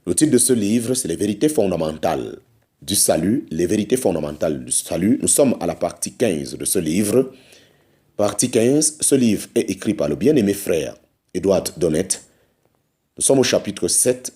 Le titre de ce livre, c'est les vérités fondamentales du salut, les vérités fondamentales du salut. Nous sommes à la partie 15 de ce livre. Partie 15, ce livre est écrit par le bien-aimé frère Edouard Donnet. Nous sommes au chapitre 7,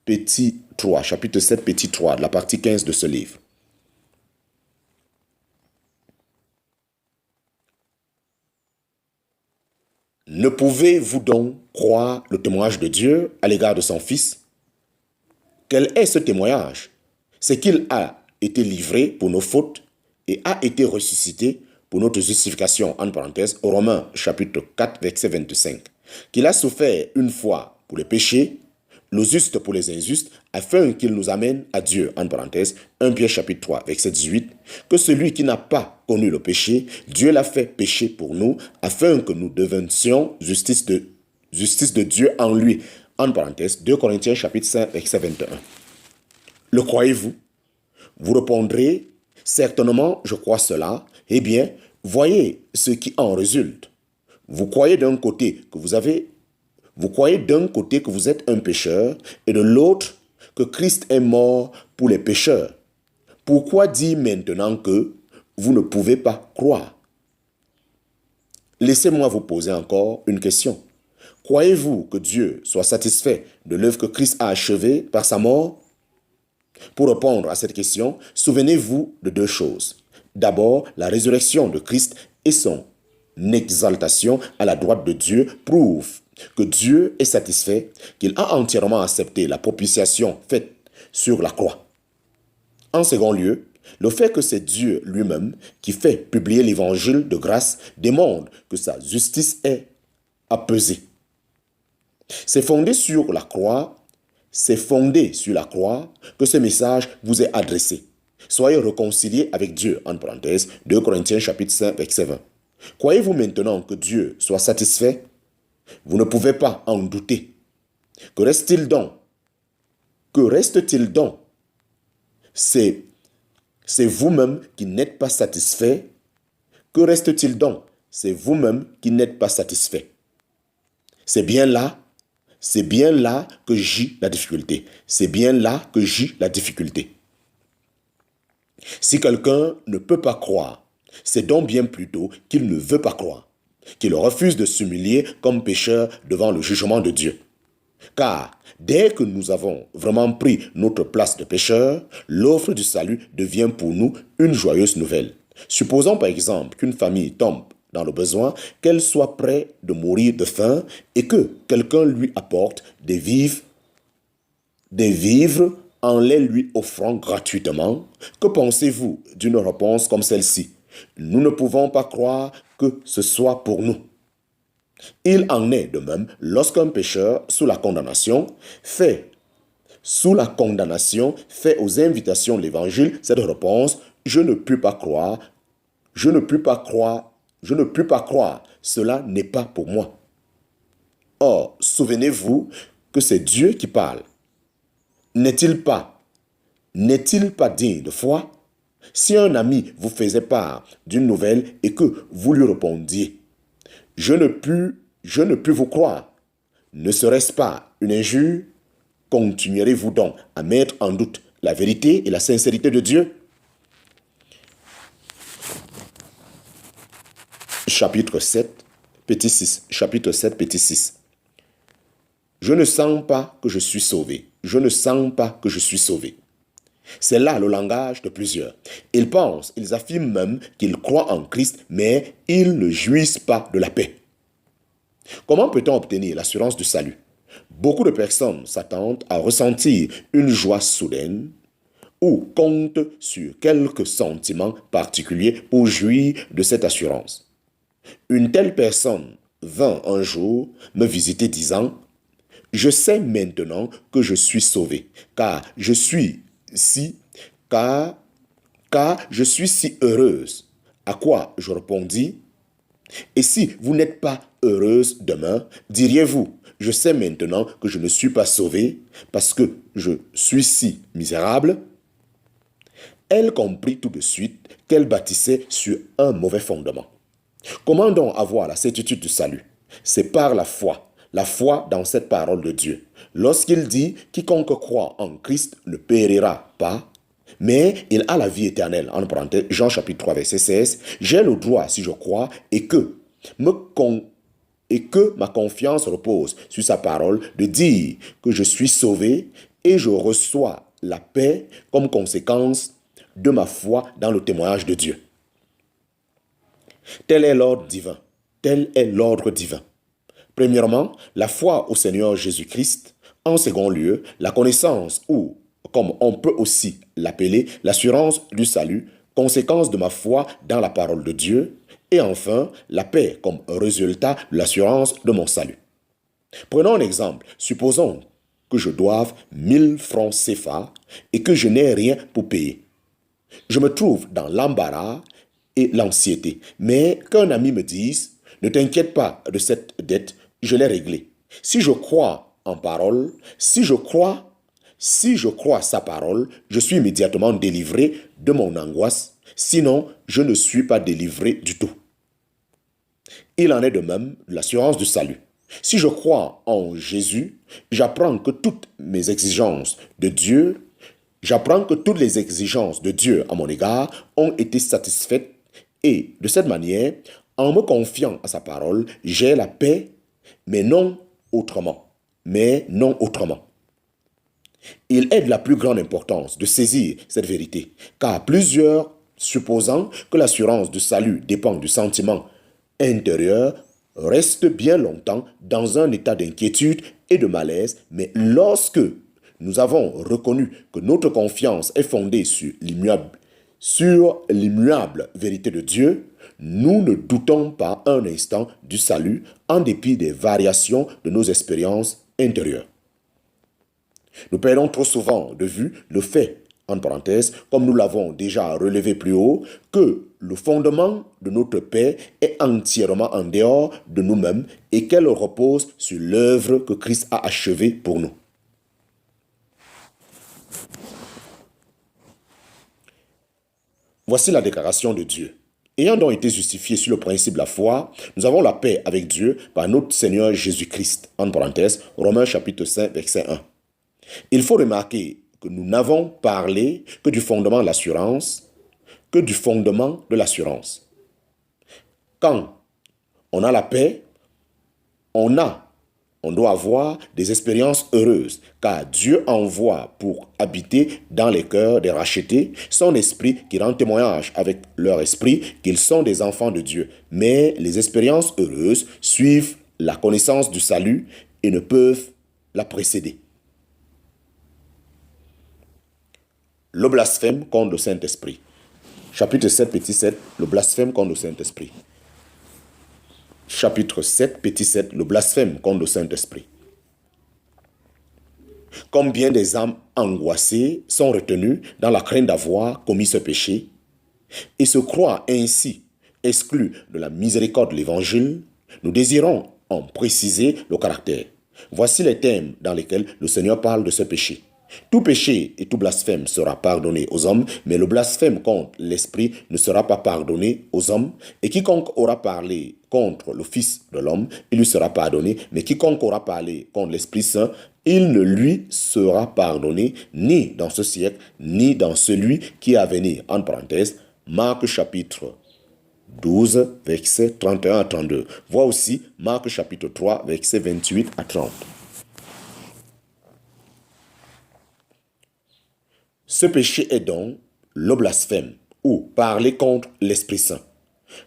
petit 3, chapitre 7, petit 3, de la partie 15 de ce livre. Ne pouvez-vous donc croire le témoignage de Dieu à l'égard de son Fils? Quel est ce témoignage? C'est qu'il a été livré pour nos fautes et a été ressuscité pour notre justification, en parenthèse, Romains chapitre 4, verset 25. Qu'il a souffert une fois pour les péchés, le juste pour les injustes, afin qu'il nous amène à Dieu, en parenthèse, 1 Pierre chapitre 3, verset 18, que celui qui n'a pas connu le péché, Dieu l'a fait pécher pour nous, afin que nous deventions justice de Dieu en lui. En parenthèse, 2 Corinthiens chapitre 5, verset 21. Le croyez-vous? Vous répondrez, certainement, je crois cela. Eh bien, voyez ce qui en résulte. Vous croyez d'un côté que vous êtes un pécheur et de l'autre que Christ est mort pour les pécheurs. Pourquoi dire maintenant que vous ne pouvez pas croire? Laissez-moi vous poser encore une question. Croyez-vous que Dieu soit satisfait de l'œuvre que Christ a achevée par sa mort? Pour répondre à cette question, souvenez-vous de deux choses. D'abord, la résurrection de Christ et son exaltation à la droite de Dieu prouvent que Dieu est satisfait, qu'il a entièrement accepté la propitiation faite sur la croix. En second lieu, le fait que c'est Dieu lui-même qui fait publier l'évangile de grâce démontre que sa justice est apaisée. C'est fondé sur la croix que ce message vous est adressé. Soyez réconciliés avec Dieu, en parenthèse, 2 Corinthiens chapitre 5, verset 20. Croyez-vous maintenant que Dieu soit satisfait? Vous ne pouvez pas en douter. Que reste-t-il donc? Que reste-t-il donc? C'est vous-même qui n'êtes pas satisfait. Que reste-t-il donc? C'est vous-même qui n'êtes pas satisfait. C'est bien là que gît la difficulté. C'est bien là que gît la difficulté. Si quelqu'un ne peut pas croire, c'est donc bien plutôt qu'il ne veut pas croire, qu'il refuse de s'humilier comme pécheur devant le jugement de Dieu. Car dès que nous avons vraiment pris notre place de pécheur, l'offre du salut devient pour nous une joyeuse nouvelle. Supposons par exemple qu'une famille tombe dans le besoin, qu'elle soit prête de mourir de faim et que quelqu'un lui apporte des vivres en les lui offrant gratuitement. Que pensez-vous d'une réponse comme celle-ci? Nous ne pouvons pas croire que ce soit pour nous. Il en est de même lorsqu'un pécheur sous la condamnation fait aux invitations de l'évangile cette réponse: je ne puis pas croire, cela n'est pas pour moi. Or, souvenez-vous que c'est Dieu qui parle. N'est-il pas digne de foi? Si un ami vous faisait part d'une nouvelle et que vous lui répondiez: je ne puis vous croire, ne serait-ce pas une injure? Continuerez-vous donc à mettre en doute la vérité et la sincérité de Dieu? Chapitre 7, petit 6. Chapitre 7, petit 6. Je ne sens pas que je suis sauvé. Je ne sens pas que je suis sauvé. C'est là le langage de plusieurs. Ils affirment même qu'ils croient en Christ, mais ils ne jouissent pas de la paix. Comment peut-on obtenir l'assurance du salut? Beaucoup de personnes s'attendent à ressentir une joie soudaine ou comptent sur quelques sentiments particuliers pour jouir de cette assurance. Une telle personne vint un jour me visiter disant: je sais maintenant que je suis sauvé, car je suis si heureuse. À quoi je répondis: et si vous n'êtes pas heureuse demain, diriez-vous: je sais maintenant que je ne suis pas sauvé parce que je suis si misérable? Elle comprit tout de suite qu'elle bâtissait sur un mauvais fondement. Comment donc avoir la certitude du salut? C'est par la foi. la foi dans cette parole de Dieu. Lorsqu'il dit « Quiconque croit en Christ ne périra pas, mais il a la vie éternelle », en parenthèse, Jean chapitre 3, verset 16, « J'ai le droit, si je crois, et que ma confiance repose sur sa parole, de dire que je suis sauvé et je reçois la paix comme conséquence de ma foi dans le témoignage de Dieu. » Tel est l'ordre divin. Tel est l'ordre divin. Premièrement, la foi au Seigneur Jésus-Christ. En second lieu, la connaissance ou, comme on peut aussi l'appeler, l'assurance du salut, conséquence de ma foi dans la parole de Dieu. Et enfin, la paix comme résultat de l'assurance de mon salut. Prenons un exemple. Supposons que je doive 1000 francs CFA et que je n'ai rien pour payer. Je me trouve dans l'embarras et l'anxiété, mais qu'un ami me dise « Ne t'inquiète pas de cette dette, je l'ai réglée. » Si je crois en parole, si je crois sa parole, je suis immédiatement délivré de mon angoisse, sinon je ne suis pas délivré du tout. Il en est de même de l'assurance du salut. Si je crois en Jésus, j'apprends que toutes les exigences de Dieu à mon égard ont été satisfaites et de cette manière, en me confiant à sa parole, j'ai la paix, mais non autrement. Il est de la plus grande importance de saisir cette vérité, car plusieurs, supposant que l'assurance du salut dépend du sentiment intérieur, restent bien longtemps dans un état d'inquiétude et de malaise, mais lorsque nous avons reconnu que notre confiance est fondée sur l'immuable vérité de Dieu, nous ne doutons pas un instant du salut en dépit des variations de nos expériences intérieures. Nous perdons trop souvent de vue le fait, en parenthèse, comme nous l'avons déjà relevé plus haut, que le fondement de notre paix est entièrement en dehors de nous-mêmes et qu'elle repose sur l'œuvre que Christ a achevée pour nous. Voici la déclaration de Dieu. Ayant donc été justifiés sur le principe de la foi, nous avons la paix avec Dieu par notre Seigneur Jésus-Christ. En parenthèse, Romains chapitre 5, verset 1. Il faut remarquer que nous n'avons parlé que du fondement de l'assurance, Quand on a la paix, on doit avoir des expériences heureuses, car Dieu envoie pour habiter dans les cœurs des rachetés son esprit qui rend témoignage avec leur esprit qu'ils sont des enfants de Dieu. Mais les expériences heureuses suivent la connaissance du salut et ne peuvent la précéder. Le blasphème contre le Saint-Esprit. Chapitre 7, petit 7, le blasphème contre le Saint-Esprit. Chapitre 7, petit 7, le blasphème contre le Saint-Esprit. Combien des âmes angoissées sont retenues dans la crainte d'avoir commis ce péché et se croient ainsi exclus de la miséricorde de l'Évangile, nous désirons en préciser le caractère. Voici les thèmes dans lesquels le Seigneur parle de ce péché. Tout péché et tout blasphème sera pardonné aux hommes, mais le blasphème contre l'Esprit ne sera pas pardonné aux hommes. Et quiconque aura parlé contre le Fils de l'homme, il lui sera pardonné, mais quiconque aura parlé contre l'Esprit Saint, il ne lui sera pardonné ni dans ce siècle, ni dans celui qui est à venir. En parenthèse, Marc chapitre 12, versets 31 à 32. Vois aussi Marc chapitre 3, versets 28 à 30. Ce péché est donc le blasphème ou parler contre l'Esprit Saint.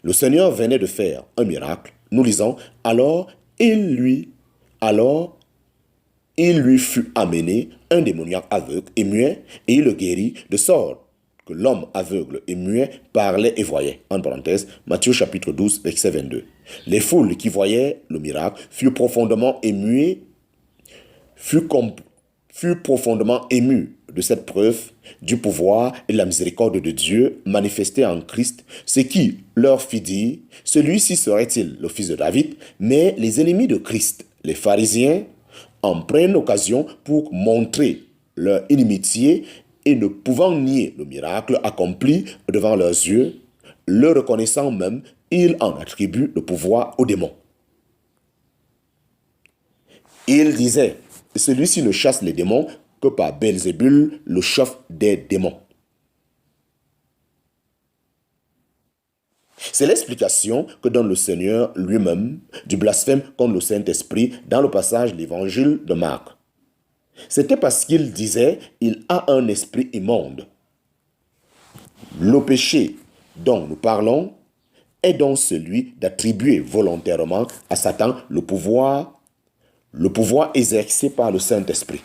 Le Seigneur venait de faire un miracle. Nous lisons, alors il lui fut amené un démoniaque aveugle et muet et il le guérit de sorte que l'homme aveugle et muet parlait et voyait. En parenthèse, Matthieu chapitre 12, verset 22. Les foules qui voyaient le miracle furent profondément émues de cette preuve du pouvoir et de la miséricorde de Dieu manifestée en Christ, ce qui leur fit dire, celui-ci serait-il le fils de David? Mais les ennemis de Christ, les pharisiens, en prennent occasion pour montrer leur inimitié et ne pouvant nier le miracle accompli devant leurs yeux, le reconnaissant même, ils en attribuent le pouvoir aux démons. Il disait, celui-ci ne chasse les démons que par Belzébul, le chef des démons. C'est l'explication que donne le Seigneur lui-même du blasphème contre le Saint-Esprit dans le passage de l'évangile de Marc. C'était parce qu'il disait « il a un esprit immonde ». Le péché dont nous parlons est donc celui d'attribuer volontairement à Satan le pouvoir exercé par le Saint-Esprit.